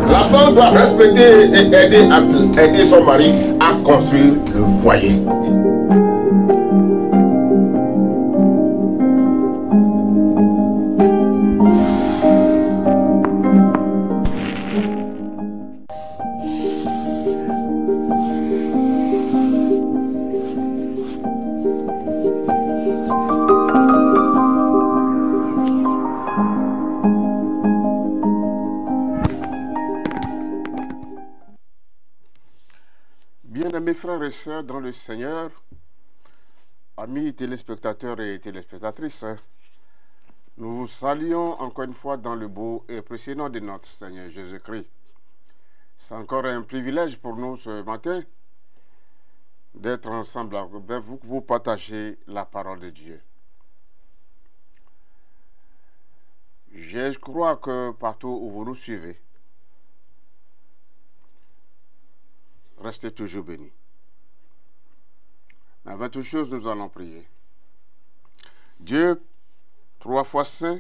La femme doit respecter et aider son mari à construire le foyer. Bien-aimés frères et sœurs dans le Seigneur, amis téléspectateurs et téléspectatrices, nous vous saluons encore une fois dans le beau et précieux nom de notre Seigneur Jésus-Christ. C'est encore un privilège pour nous ce matin d'être ensemble avec vous pour partager la parole de Dieu. Je crois que partout où vous nous suivez, restez toujours bénis. Mais avant toute chose, nous allons prier. Dieu, trois fois saint,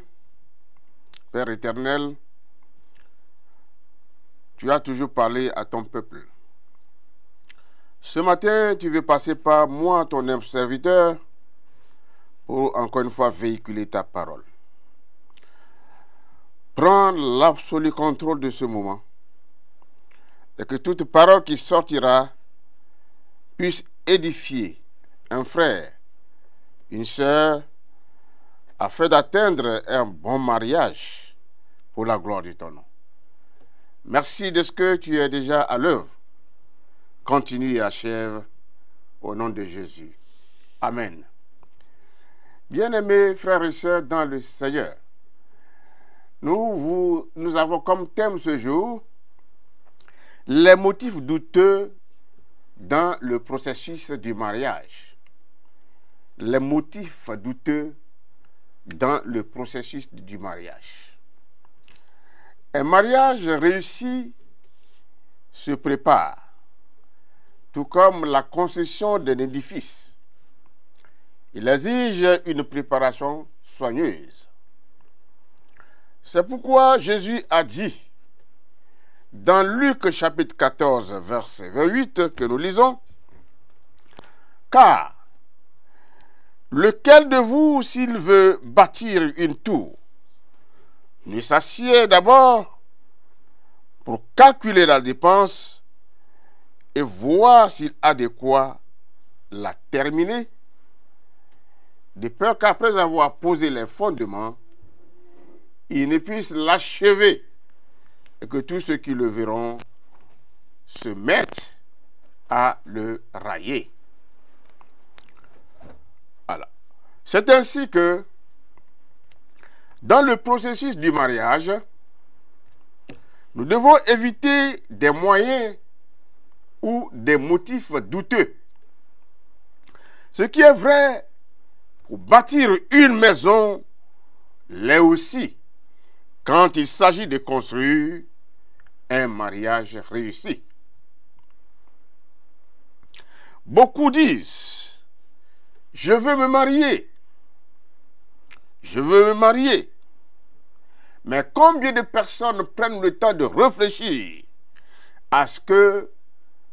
Père éternel, tu as toujours parlé à ton peuple. Ce matin, tu veux passer par moi, ton humble serviteur, pour encore une fois véhiculer ta parole. Prends l'absolu contrôle de ce moment et que toute parole qui sortira puisse édifier un frère, une sœur, afin d'atteindre un bon mariage pour la gloire de ton nom. Merci de ce que tu es déjà à l'œuvre. Continue et achève au nom de Jésus. Amen. Bien-aimés frères et sœurs dans le Seigneur, nous avons comme thème ce jour les motifs douteux dans le processus du mariage. Les motifs douteux dans le processus du mariage. Un mariage réussi se prépare, tout comme la construction d'un édifice. Il exige une préparation soigneuse. C'est pourquoi Jésus a dit, dans Luc chapitre 14, verset 28, que nous lisons, « Car lequel de vous, s'il veut bâtir une tour, ne s'assied d'abord pour calculer la dépense et voir s'il a de quoi la terminer, de peur qu'après avoir posé les fondements, il ne puisse l'achever et que tous ceux qui le verront se mettent à le railler. » Voilà. C'est ainsi que, dans le processus du mariage, nous devons éviter des moyens ou des motifs douteux. Ce qui est vrai pour bâtir une maison l'est aussi quand il s'agit de construire un mariage réussi. Beaucoup disent, je veux me marier. Je veux me marier. Mais combien de personnes prennent le temps de réfléchir à ce que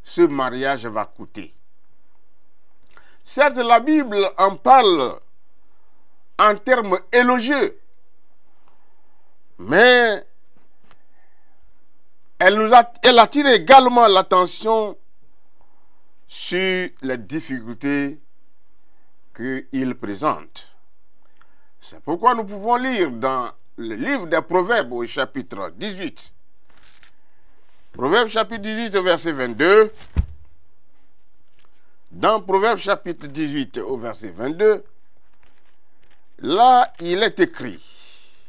ce mariage va coûter? Certes, la Bible en parle en termes élogieux, mais elle attire également l'attention sur les difficultés qu'il présente. C'est pourquoi nous pouvons lire dans le livre des Proverbes au chapitre 18. Proverbes chapitre 18 au verset 22. Dans Proverbes chapitre 18 au verset 22, là il est écrit,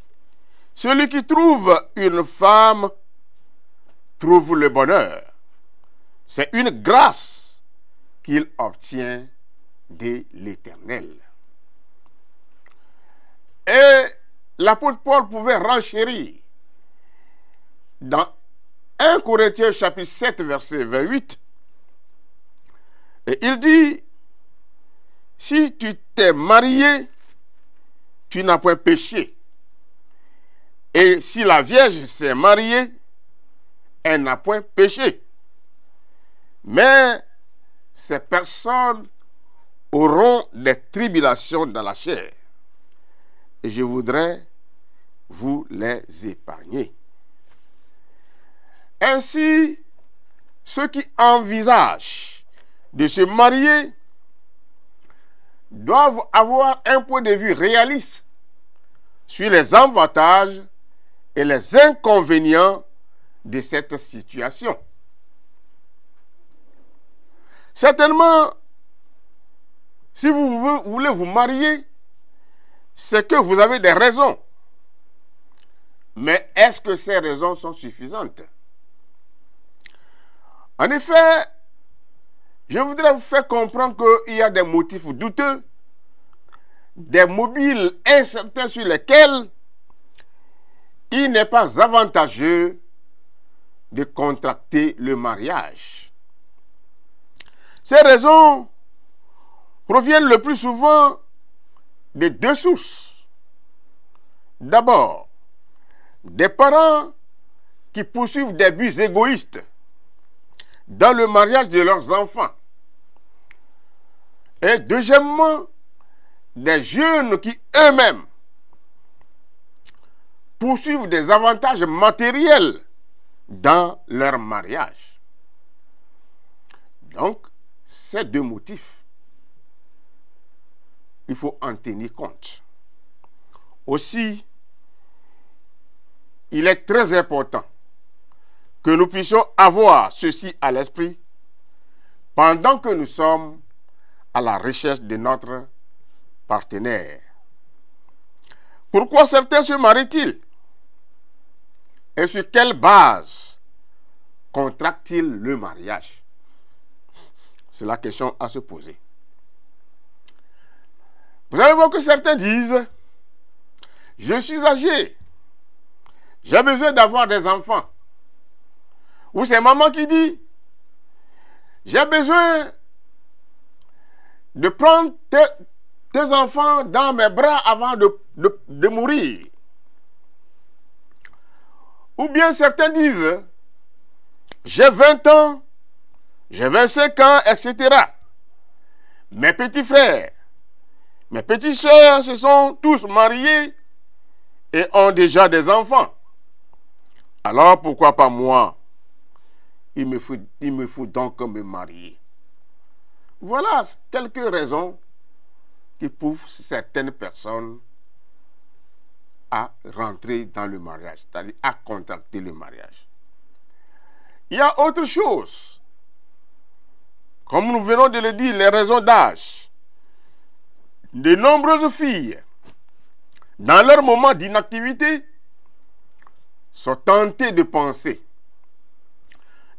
« Celui qui trouve une femme trouve le bonheur C'est une grâce qu'il obtient de l'Éternel. Et l'apôtre Paul pouvait renchérir dans 1 Corinthiens chapitre 7 verset 28. Et il dit, si tu t'es marié, tu n'as point péché. Et si la Vierge s'est mariée, elle n'a point péché. Mais ces personnes auront des tribulations dans la chair. Et je voudrais vous les épargner. Ainsi, ceux qui envisagent de se marier doivent avoir un point de vue réaliste sur les avantages et les inconvénients de cette situation. Certainement, si vous voulez vous marier, c'est que vous avez des raisons. Mais est-ce que ces raisons sont suffisantes? En effet, je voudrais vous faire comprendre qu'il y a des motifs douteux, des mobiles incertains sur lesquels il n'est pas avantageux de contracter le mariage. Ces raisons proviennent le plus souvent de deux sources. D'abord, des parents qui poursuivent des buts égoïstes dans le mariage de leurs enfants. Et deuxièmement, des jeunes qui eux-mêmes poursuivent des avantages matériels dans leur mariage. Donc, ces deux motifs, il faut en tenir compte. Aussi, il est très important que nous puissions avoir ceci à l'esprit pendant que nous sommes à la recherche de notre partenaire. Pourquoi certains se marient-ils? Et sur quelle base contractent-ils le mariage? C'est la question à se poser. Vous allez voir que certains disent, je suis âgé, j'ai besoin d'avoir des enfants. Ou c'est maman qui dit, j'ai besoin de prendre tes enfants dans mes bras avant de mourir. Ou bien certains disent, j'ai 20 ans, j'ai 25 ans, etc. Mes petits frères, mes petites sœurs se sont tous mariés et ont déjà des enfants. Alors pourquoi pas moi? Il me faut donc me marier. Voilà quelques raisons qui poussent certaines personnes à rentrer dans le mariage, c'est-à-dire à contracter le mariage. Il y a autre chose. Comme nous venons de le dire, les raisons d'âge. De nombreuses filles, dans leur moment d'inactivité, sont tentées de penser,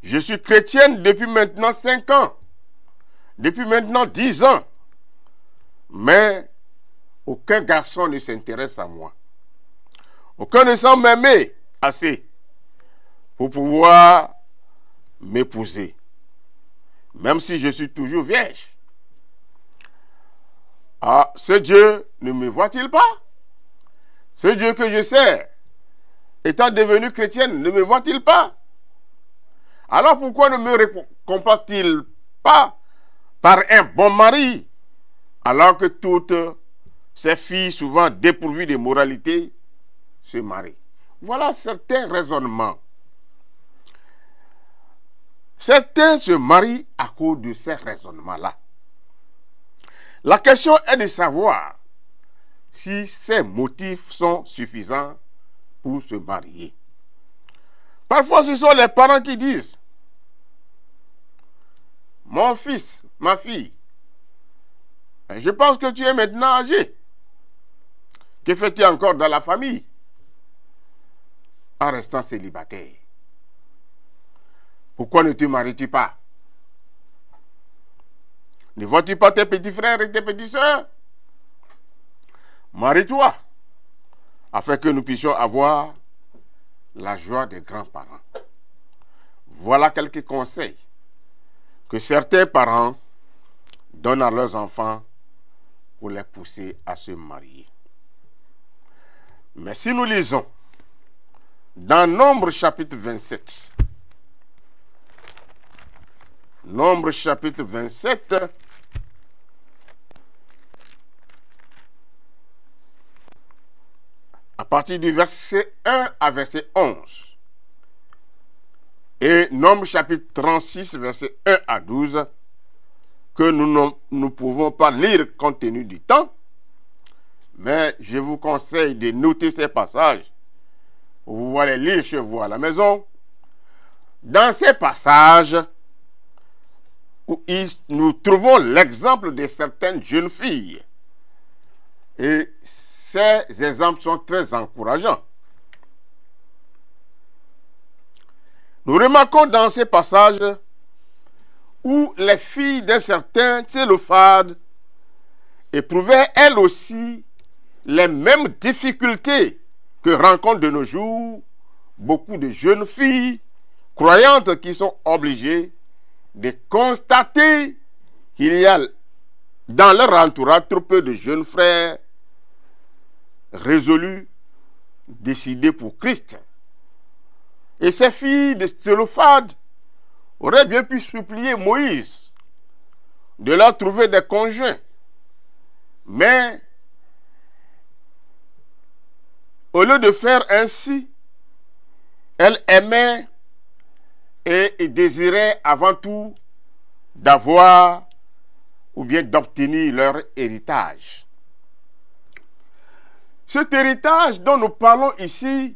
je suis chrétienne depuis maintenant 5 ans, depuis maintenant 10 ans, mais aucun garçon ne s'intéresse à moi. Aucun ne semble m'aimer assez pour pouvoir m'épouser, même si je suis toujours vierge. Ah, ce Dieu ne me voit-il pas? Ce Dieu que je sers, étant devenu chrétienne, ne me voit-il pas? Alors pourquoi ne me récompense-t-il pas par un bon mari, alors que toutes ces filles, souvent dépourvues de moralité, se marient? Voilà certains raisonnements. Certains se marient à cause de ces raisonnements-là. La question est de savoir si ces motifs sont suffisants pour se marier. Parfois, ce sont les parents qui disent, mon fils, ma fille, je pense que tu es maintenant âgé. Que fais-tu encore dans la famille en restant célibataire? Pourquoi ne te maries-tu pas? Ne vois-tu pas tes petits frères et tes petites sœurs? Marie-toi, afin que nous puissions avoir la joie des grands-parents. Voilà quelques conseils que certains parents donnent à leurs enfants pour les pousser à se marier. Mais si nous lisons dans Nombre chapitre 27, Nombre chapitre 27, à partir du verset 1 à verset 11, et Nombre chapitre 36, verset 1 à 12, que nous ne pouvons pas lire compte tenu du temps, mais je vous conseille de noter ces passages. Vous pouvez les lire chez vous à la maison. Dans ces passages, où nous trouvons l'exemple de certaines jeunes filles. Et ces exemples sont très encourageants. Nous remarquons dans ces passages où les filles d'un certain Tsélophade éprouvaient elles aussi les mêmes difficultés que rencontrent de nos jours beaucoup de jeunes filles croyantes qui sont obligées de constater qu'il y a dans leur entourage trop peu de jeunes frères résolus, décidés pour Christ. Et ces filles de Tsélophade auraient bien pu supplier Moïse de leur trouver des conjoints. Mais au lieu de faire ainsi, elles aimaient et désiraient avant tout d'avoir ou bien d'obtenir leur héritage. Cet héritage dont nous parlons ici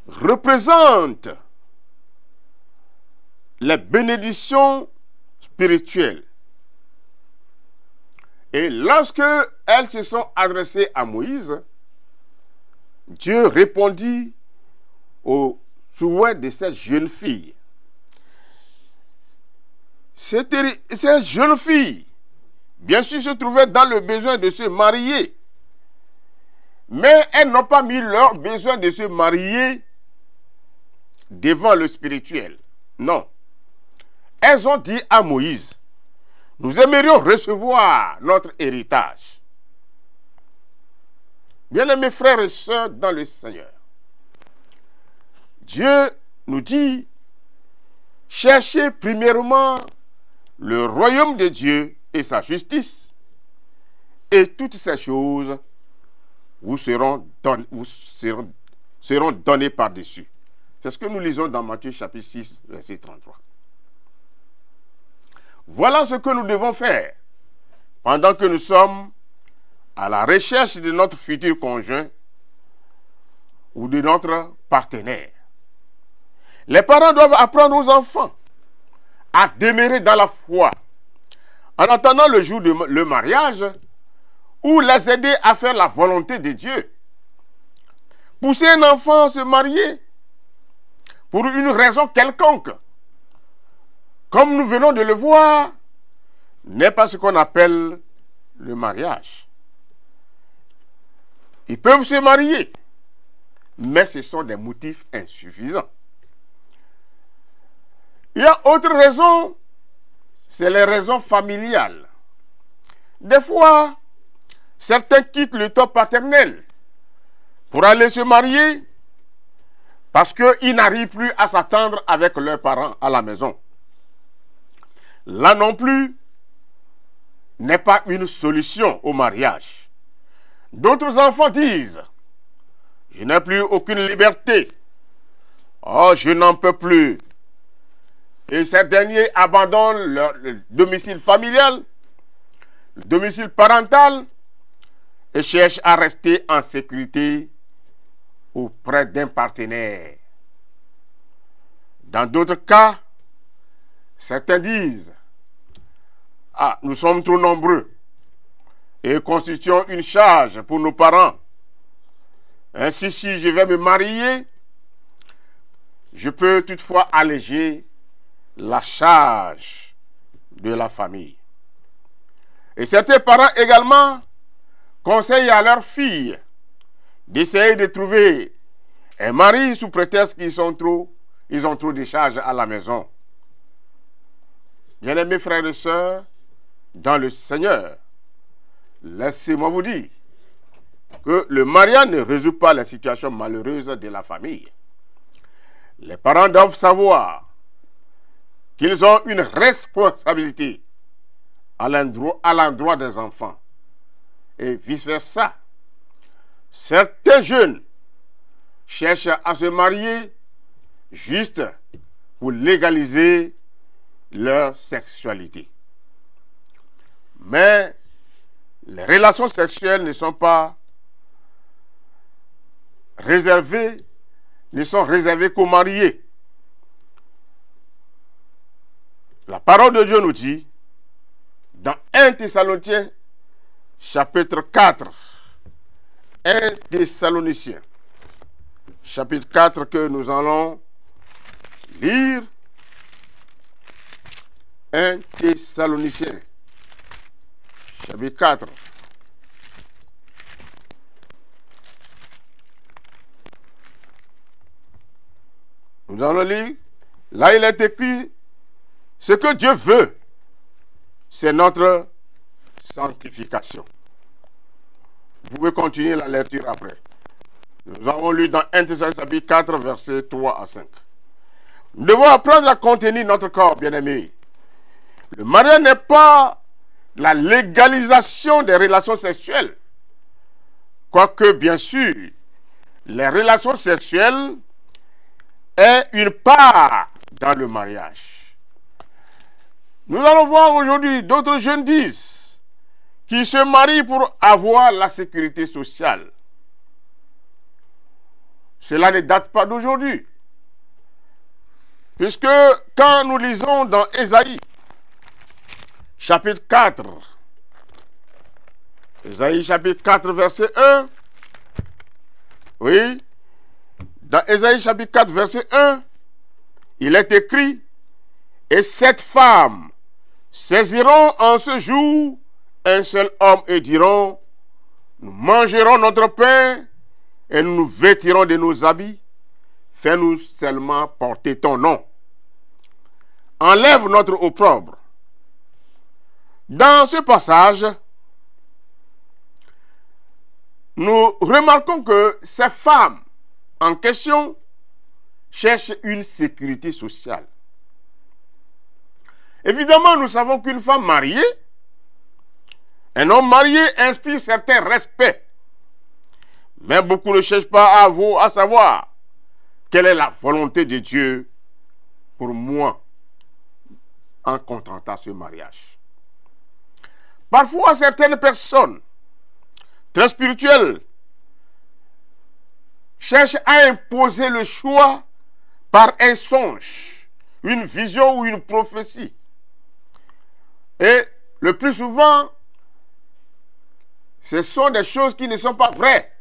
représente les bénédictions spirituelles. Et lorsque elles se sont adressées à Moïse, Dieu répondit aux souhaits de cette jeune fille. Ces jeunes filles, bien sûr, se trouvaient dans le besoin de se marier. Mais elles n'ont pas mis leur besoin de se marier devant le spirituel. Non. Elles ont dit à Moïse, nous aimerions recevoir notre héritage. Bien-aimés frères et sœurs dans le Seigneur, Dieu nous dit, cherchez premièrement le royaume de Dieu et sa justice, et toutes ces choses vous seront données par-dessus. C'est ce que nous lisons dans Matthieu chapitre 6, verset 33. Voilà ce que nous devons faire pendant que nous sommes à la recherche de notre futur conjoint ou de notre partenaire. Les parents doivent apprendre aux enfants à demeurer dans la foi en attendant le jour de le mariage ou les aider à faire la volonté de Dieu. Pousser un enfant à se marier pour une raison quelconque, comme nous venons de le voir, n'est pas ce qu'on appelle le mariage. Ils peuvent se marier, mais ce sont des motifs insuffisants. Il y a autre raison, c'est les raisons familiales. Des fois, certains quittent le toit paternel pour aller se marier parce qu'ils n'arrivent plus à s'attendre avec leurs parents à la maison. Là non plus n'est pas une solution au mariage. D'autres enfants disent, je n'ai plus aucune liberté. Oh, je n'en peux plus. Et ces derniers abandonnent leur domicile familial, le domicile parental, et cherchent à rester en sécurité auprès d'un partenaire. Dans d'autres cas, certains disent, ah, nous sommes trop nombreux et constituons une charge pour nos parents. Ainsi, si je vais me marier, je peux toutefois alléger la charge de la famille. Et certains parents également conseillent à leurs filles d'essayer de trouver un mari sous prétexte qu'ils ont trop de charges à la maison. Bien-aimés frères et sœurs, dans le Seigneur, laissez-moi vous dire que le mariage ne résout pas la situation malheureuse de la famille. Les parents doivent savoir qu'ils ont une responsabilité à l'endroit des enfants. Et vice-versa. Certains jeunes cherchent à se marier juste pour légaliser leur sexualité. Mais les relations sexuelles ne sont réservées qu'aux mariés. La parole de Dieu nous dit, dans 1 Thessaloniciens, chapitre 4, 1 Thessaloniciens, chapitre 4 que nous allons lire, 1 Thessaloniciens, chapitre 4. Nous allons lire, là il est écrit, ce que Dieu veut, c'est notre sanctification. Vous pouvez continuer la lecture après. Nous avons lu dans 1 Thessaloniciens chapitre 4, versets 3 à 5. Nous devons apprendre à contenir notre corps, bien-aimés. Le mariage n'est pas la légalisation des relations sexuelles. Quoique, bien sûr, les relations sexuelles est une part dans le mariage. Nous allons voir aujourd'hui, d'autres jeunes disent qu'ils se marient pour avoir la sécurité sociale. Cela ne date pas d'aujourd'hui. Puisque quand nous lisons dans Ésaïe, chapitre 4, Ésaïe chapitre 4, verset 1, oui, dans Ésaïe chapitre 4, verset 1, il est écrit, « Et cette femme saisiront en ce jour un seul homme et diront, nous mangerons notre pain et nous nous vêtirons de nos habits. Fais-nous seulement porter ton nom. Enlève notre opprobre. » Dans ce passage, nous remarquons que ces femmes en question cherchent une sécurité sociale. Évidemment, nous savons qu'une femme mariée, un homme marié inspire certain respect. Mais beaucoup ne cherchent pas à savoir quelle est la volonté de Dieu pour moi en contentant ce mariage. Parfois, certaines personnes très spirituelles cherchent à imposer le choix par un songe, une vision ou une prophétie. Et le plus souvent, ce sont des choses qui ne sont pas vraies.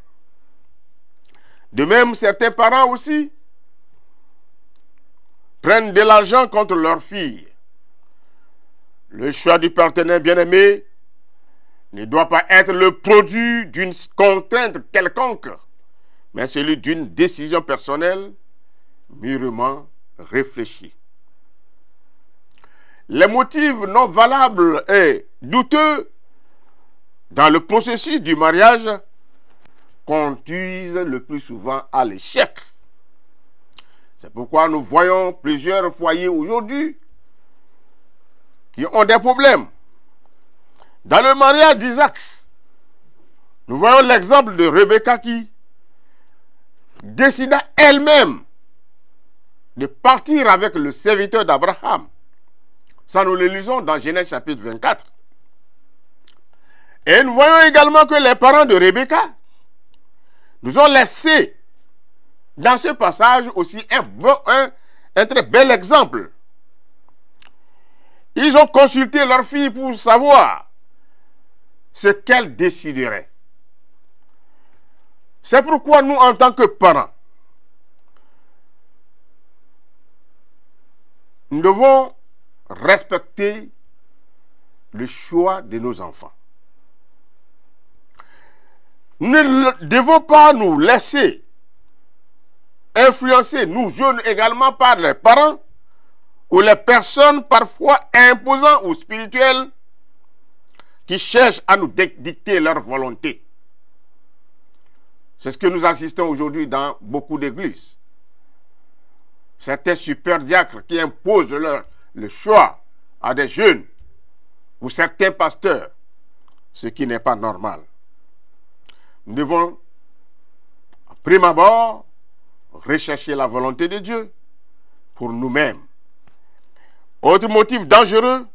De même, certains parents aussi prennent de l'argent contre leurs filles. Le choix du partenaire bien-aimé ne doit pas être le produit d'une contrainte quelconque, mais celui d'une décision personnelle mûrement réfléchie. Les motifs non valables et douteux dans le processus du mariage conduisent le plus souvent à l'échec. C'est pourquoi nous voyons plusieurs foyers aujourd'hui qui ont des problèmes. Dans le mariage d'Isaac, nous voyons l'exemple de Rebecca qui décida elle-même de partir avec le serviteur d'Abraham. Ça, nous le lisons dans Genèse chapitre 24. Et nous voyons également que les parents de Rebecca nous ont laissé dans ce passage aussi un très bel exemple. Ils ont consulté leur fille pour savoir ce qu'elle déciderait. C'est pourquoi nous, en tant que parents, nous devons respecter le choix de nos enfants. Nous ne devons pas nous laisser influencer, nous jeunes également, par les parents ou les personnes parfois imposantes ou spirituelles qui cherchent à nous dicter leur volonté. C'est ce que nous assistons aujourd'hui dans beaucoup d'églises. Certains super diacres qui imposent le choix à des jeunes ou certains pasteurs, ce qui n'est pas normal. Nous devons, à prime abord, rechercher la volonté de Dieu pour nous-mêmes. Autre motif dangereux,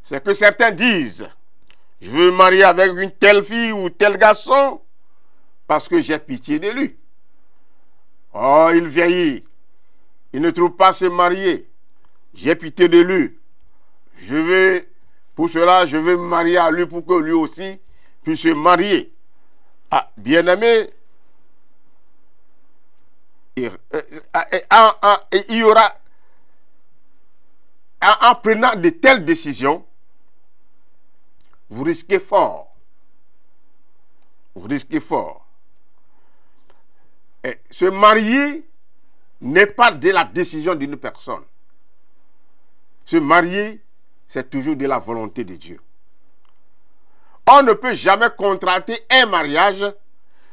c'est que certains disent « Je veux me marier avec une telle fille ou tel garçon parce que j'ai pitié de lui. Oh, il vieillit, il ne trouve pas se marier, j'ai pitié de lui. Pour cela, je veux me marier à lui pour que lui aussi puisse se marier. » Ah, bien-aimé, il y aura, en prenant de telles décisions, vous risquez fort. Vous risquez fort. Et se marier n'est pas de la décision d'une personne. Se marier, c'est toujours de la volonté de Dieu. On ne peut jamais contracter un mariage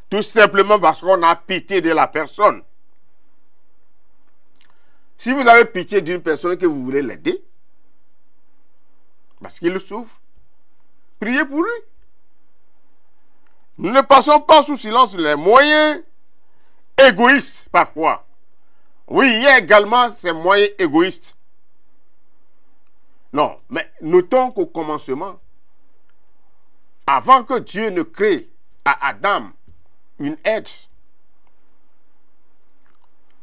tout simplement parce qu'on a pitié de la personne. Si vous avez pitié d'une personne et que vous voulez l'aider, parce qu'il souffre, priez pour lui. Nous ne passons pas sous silence les moyens égoïstes parfois. Oui, il y a également ces moyens égoïstes. Non, mais notons qu'au commencement, avant que Dieu ne crée à Adam une aide,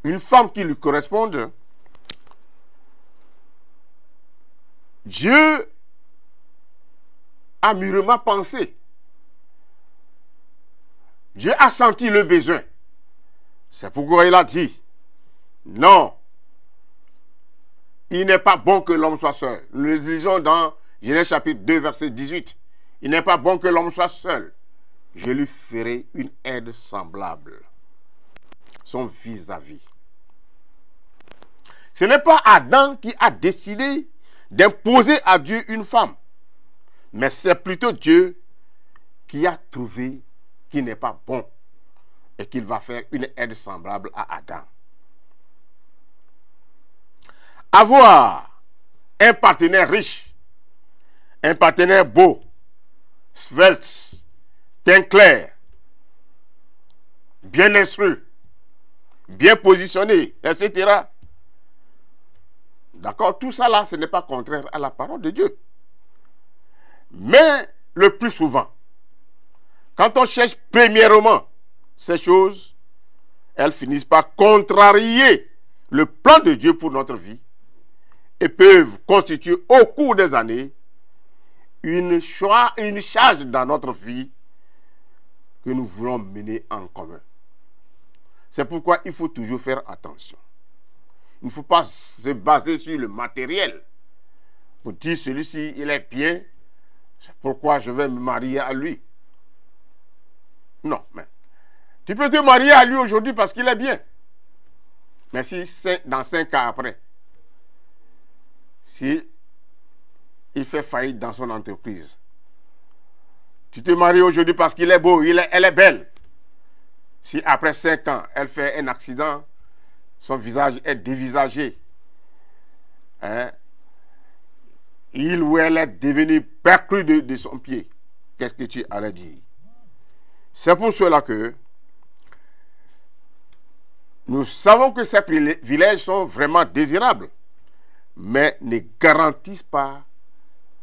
une femme qui lui corresponde, Dieu a mûrement pensé. Dieu a senti le besoin. C'est pourquoi il a dit, non, il n'est pas bon que l'homme soit seul. Nous le lisons dans Genèse chapitre 2, verset 18. Il n'est pas bon que l'homme soit seul. Je lui ferai une aide semblable. Son vis-à-vis. Ce n'est pas Adam qui a décidé d'imposer à Dieu une femme. Mais c'est plutôt Dieu qui a trouvé qu'il n'est pas bon et qu'il va faire une aide semblable à Adam. Avoir un partenaire riche, un partenaire beau, svelte, teint clair, bien instruit, bien positionné, etc. D'accord? Tout ça là, ce n'est pas contraire à la parole de Dieu. Mais le plus souvent, quand on cherche premièrement ces choses, elles finissent par contrarier le plan de Dieu pour notre vie et peuvent constituer au cours des années une charge dans notre vie que nous voulons mener en commun. C'est pourquoi il faut toujours faire attention. Il ne faut pas se baser sur le matériel pour dire celui-ci, il est bien, c'est pourquoi je vais me marier à lui. Non, mais tu peux te marier à lui aujourd'hui parce qu'il est bien. Mais si dans 5 ans après, si il fait faillite dans son entreprise, tu te maries aujourd'hui parce qu'il est beau, elle est belle. Si après 5 ans, elle fait un accident, son visage est dévisagé, hein, il ou elle est devenu perclus de son pied, qu'est-ce que tu allais dire? C'est pour cela que nous savons que ces privilèges sont vraiment désirables, mais ne garantissent pas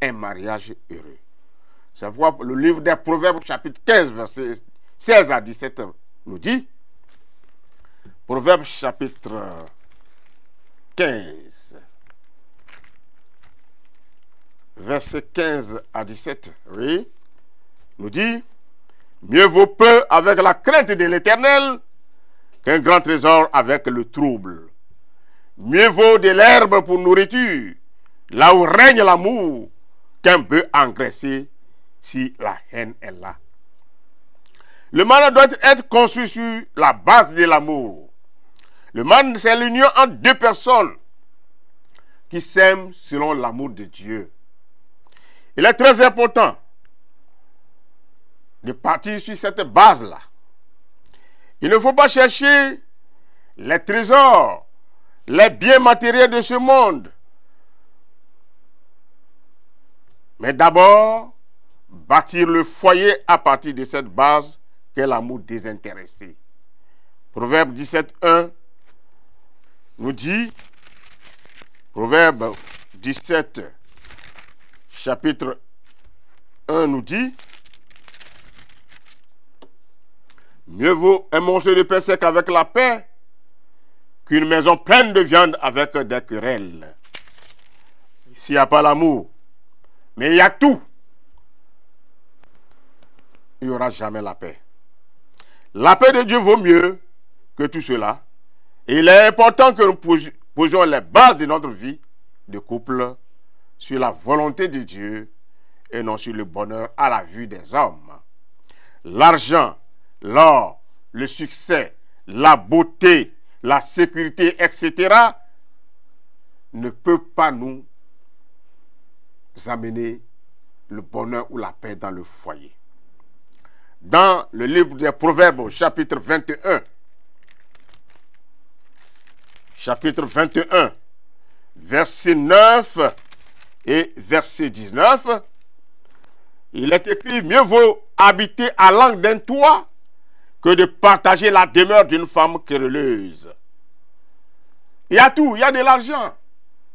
un mariage heureux. C'est pourquoi le livre des Proverbes, chapitre 15, versets 16 à 17, nous dit, Proverbes, chapitre 15, versets 15 à 17, oui, nous dit, mieux vaut peu avec la crainte de l'Éternel qu'un grand trésor avec le trouble. Mieux vaut de l'herbe pour nourriture, là où règne l'amour, qu'un bœuf engraissé si la haine est là. Le mariage doit être construit sur la base de l'amour. Le mariage, c'est l'union entre deux personnes qui s'aiment selon l'amour de Dieu. Il est très important de partir sur cette base-là. Il ne faut pas chercher les trésors, les biens matériels de ce monde. Mais d'abord, bâtir le foyer à partir de cette base qu'est l'amour désintéressé. Proverbe 17:1 nous dit, Proverbe 17, chapitre 1 nous dit, mieux vaut un morceau de pain sec avec la paix qu'une maison pleine de viande avec des querelles. S'il n'y a pas l'amour, mais il y a tout, il n'y aura jamais la paix. La paix de Dieu vaut mieux que tout cela. Et il est important que nous posions les bases de notre vie de couple sur la volonté de Dieu et non sur le bonheur à la vue des hommes. L'argent, l'or, le succès, la beauté, la sécurité, etc. ne peut pas nous amener le bonheur ou la paix dans le foyer. Dans le livre des Proverbes, chapitre 21, verset 9 et verset 19, il est écrit, mieux vaut habiter à l'angle d'un toit que de partager la demeure d'une femme querelleuse. Il y a tout, il y a de l'argent,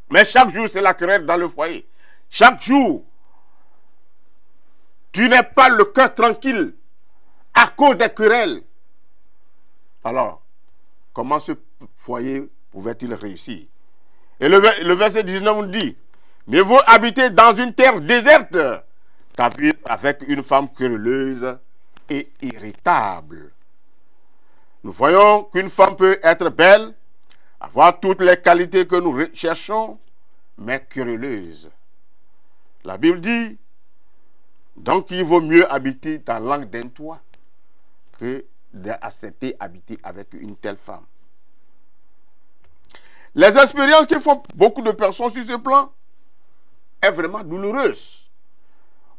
mais chaque jour c'est la querelle dans le foyer. Chaque jour, tu n'es pas le cœur tranquille à cause des querelles. Alors, comment ce foyer pouvait-il réussir? Et le verset 19 nous dit, mieux vaut habiter dans une terre déserte qu'à vivre avec une femme querelleuse et irritable. Nous voyons qu'une femme peut être belle, avoir toutes les qualités que nous cherchons, mais querelleuse. La Bible dit, donc il vaut mieux habiter dans l'angle d'un toit que d'accepter habiter avec une telle femme. Les expériences que font beaucoup de personnes sur ce plan est vraiment douloureuse.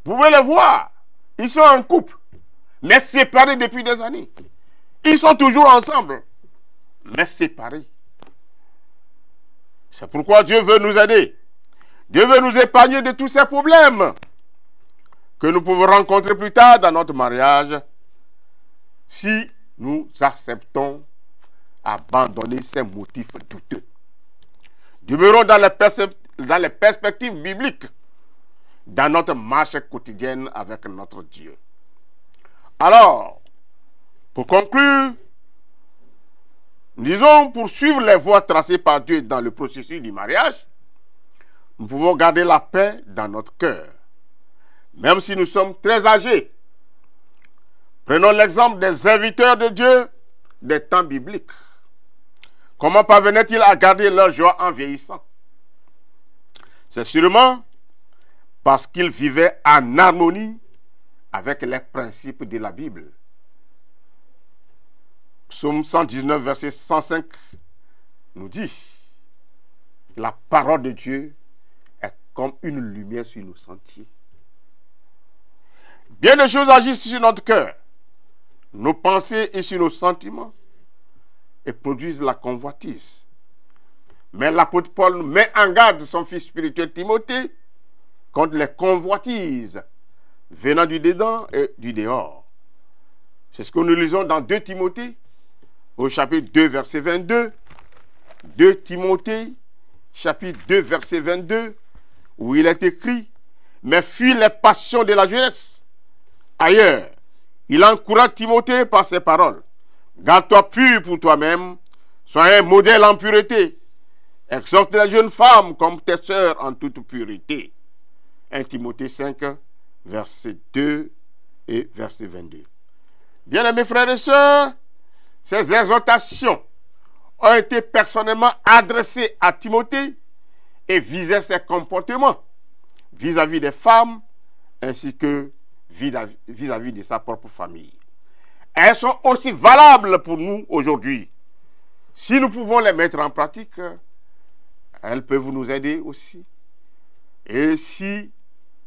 Vous pouvez le voir, ils sont en couple, mais séparés depuis des années. Ils sont toujours ensemble, mais séparés. C'est pourquoi Dieu veut nous aider. Dieu veut nous épargner de tous ces problèmes que nous pouvons rencontrer plus tard dans notre mariage si nous acceptons abandonner ces motifs douteux. Demeurons dans les perspectives bibliques dans notre marche quotidienne avec notre Dieu. Alors, pour conclure, disons, pour suivre les voies tracées par Dieu dans le processus du mariage, nous pouvons garder la paix dans notre cœur, même si nous sommes très âgés. Prenons l'exemple des serviteurs de Dieu des temps bibliques. Comment parvenaient-ils à garder leur joie en vieillissant? C'est sûrement parce qu'ils vivaient en harmonie avec les principes de la Bible. Psaume 119, verset 105 nous dit que la parole de Dieu est comme une lumière sur nos sentiers. Bien des choses agissent sur notre cœur, nos pensées et sur nos sentiments et produisent la convoitise. Mais l'apôtre Paul met en garde son fils spirituel Timothée contre les convoitises venant du dedans et du dehors. C'est ce que nous lisons dans 2 Timothée, au chapitre 2, verset 22. 2 Timothée, chapitre 2, verset 22, où il est écrit, « Mais fuis les passions de la jeunesse. » Ailleurs, il encourage Timothée par ses paroles. « Garde-toi pur pour toi-même, sois un modèle en pureté. Exhorte les jeunes femmes comme tes sœurs en toute pureté. » 1 Timothée 5, verset 2 et verset 22. Bien-aimés frères et sœurs, ces exhortations ont été personnellement adressées à Timothée et visaient ses comportements. vis-à-vis des femmes, ainsi que vis-à-vis de sa propre famille. Elles sont aussi valables pour nous aujourd'hui. Si nous pouvons les mettre en pratique, elles peuvent nous aider aussi. Et si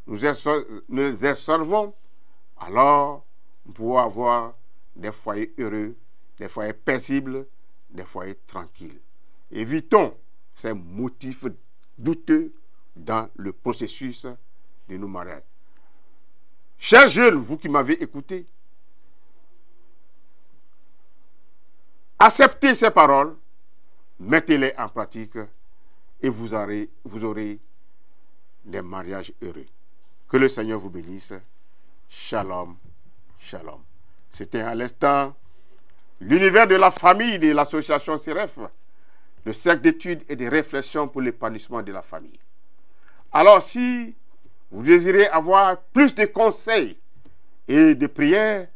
nous observons, alors nous pouvons avoir des foyers heureux, des foyers paisibles, des foyers tranquilles. Évitons ces motifs douteux dans le processus de nos mariages. Chers jeunes, vous qui m'avez écouté, acceptez ces paroles, mettez-les en pratique et vous aurez des mariages heureux. Que le Seigneur vous bénisse. Shalom, shalom. C'était à l'instant l'univers de la famille de l'association CEREF, le cercle d'études et de réflexions pour l'épanouissement de la famille. Alors, si vous désirez avoir plus de conseils et de prières,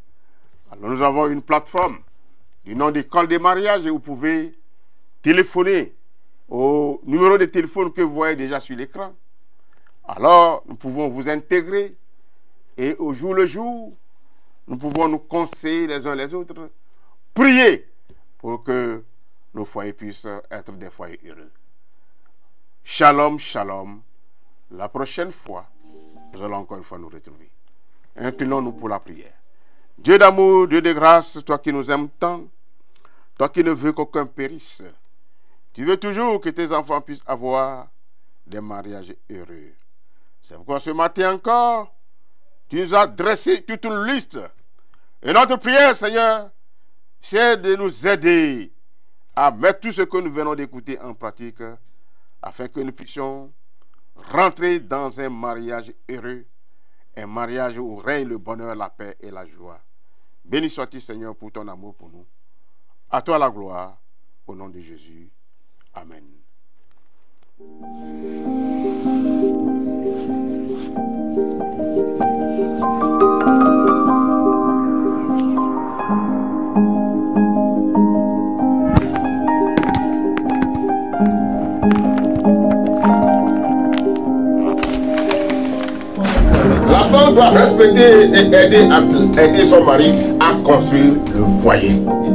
alors nous avons une plateforme du nom d'École des mariages et vous pouvez téléphoner au numéro de téléphone que vous voyez déjà sur l'écran. Alors, nous pouvons vous intégrer et au jour le jour, nous pouvons nous conseiller les uns les autres, prier pour que nos foyers puissent être des foyers heureux. Shalom, shalom. La prochaine fois, nous allons encore une fois nous retrouver. Inclinons-nous pour la prière. Dieu d'amour, Dieu de grâce, toi qui nous aimes tant, toi qui ne veux qu'aucun périsse, tu veux toujours que tes enfants puissent avoir des mariages heureux. C'est pourquoi ce matin encore, tu nous as dressé toute une liste. Et notre prière, Seigneur, c'est de nous aider à mettre tout ce que nous venons d'écouter en pratique, afin que nous puissions rentrer dans un mariage heureux, un mariage où règne le bonheur, la paix et la joie. Béni sois-tu, Seigneur, pour ton amour pour nous. À toi la gloire, au nom de Jésus. Amen. La femme doit respecter et aider son mari à construire le foyer.